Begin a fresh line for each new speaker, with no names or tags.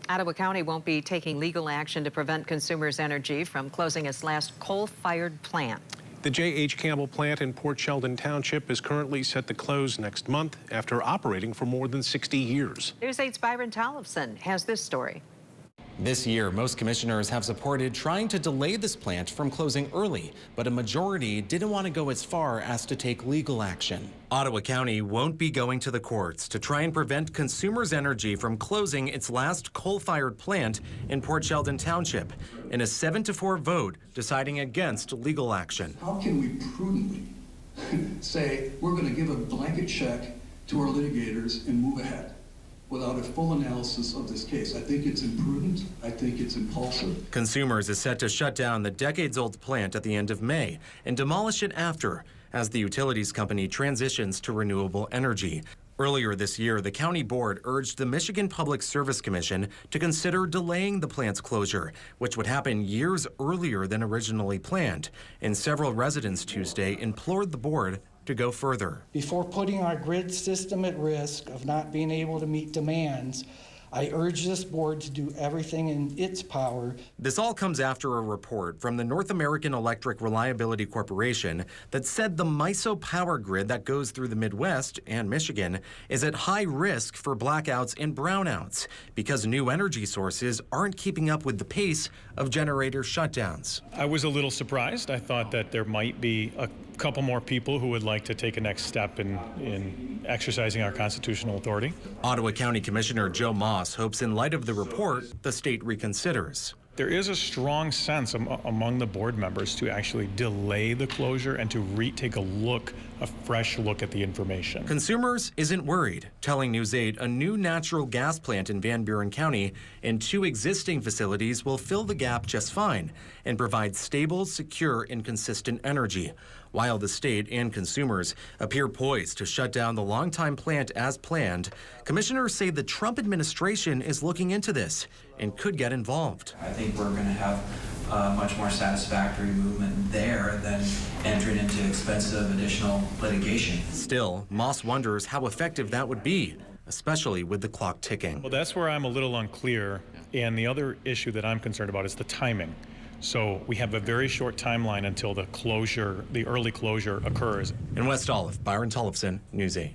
Ottawa County won't be taking legal action to prevent Consumers Energy from closing its last coal-fired plant.
The J.H. Campbell plant in Port Sheldon Township is currently set to close next month after operating for more than 60 years.
News 8's Byron Tollefson has this story.
This year, most commissioners have supported trying to delay this plant from closing early, but a majority didn't want to go as far as to take legal action. Ottawa County won't be going to the courts to try and prevent Consumers Energy from closing its last coal-fired plant in Port Sheldon Township in a 7-4 vote deciding against legal action.
How can we prudently say we're going to give a blanket check to our litigators and move ahead without a full analysis of this case? I think it's imprudent. I think it's impulsive. Consumers is set to shut down the decades-old plant at the end of May and demolish it after, as the utilities company transitions to renewable energy. Earlier this year, the county board urged the Michigan Public Service Commission to consider delaying the plant's closure, which would happen years earlier than originally planned. And several residents Tuesday implored the board to go further.
Before putting our grid system at risk of not being able to meet demands, I urge this board to do everything in its power.
This all comes after a report from the North American Electric Reliability Corporation that said the MISO power grid that goes through the Midwest and Michigan is at high risk for blackouts and brownouts because new energy sources aren't keeping up with the pace of generator shutdowns.
I was a little surprised. I thought that there might be a couple more people who would like to take a next step in exercising our constitutional authority.
Ottawa County Commissioner Joe Moss hopes in light of the report, the state reconsiders.
There is a strong sense among the board members to actually delay the closure and to take a fresh look at the information.
Consumers isn't worried, telling News 8 a new natural gas plant in Van Buren County and 2 existing facilities will fill the gap just fine and provide stable, secure, and consistent energy. While the state and consumers appear poised to shut down the longtime plant as planned, commissioners say the Trump administration is looking into this and could get involved.
I think we're going to have a much more satisfactory movement there than entering into expensive additional litigation.
Still, Moss wonders how effective that would be, especially with the clock ticking.
Well, that's where I'm a little unclear, and the other issue that I'm concerned about is the timing. So we have a very short timeline until the early closure occurs.
In West Olive, Byron Tollefson, News 8.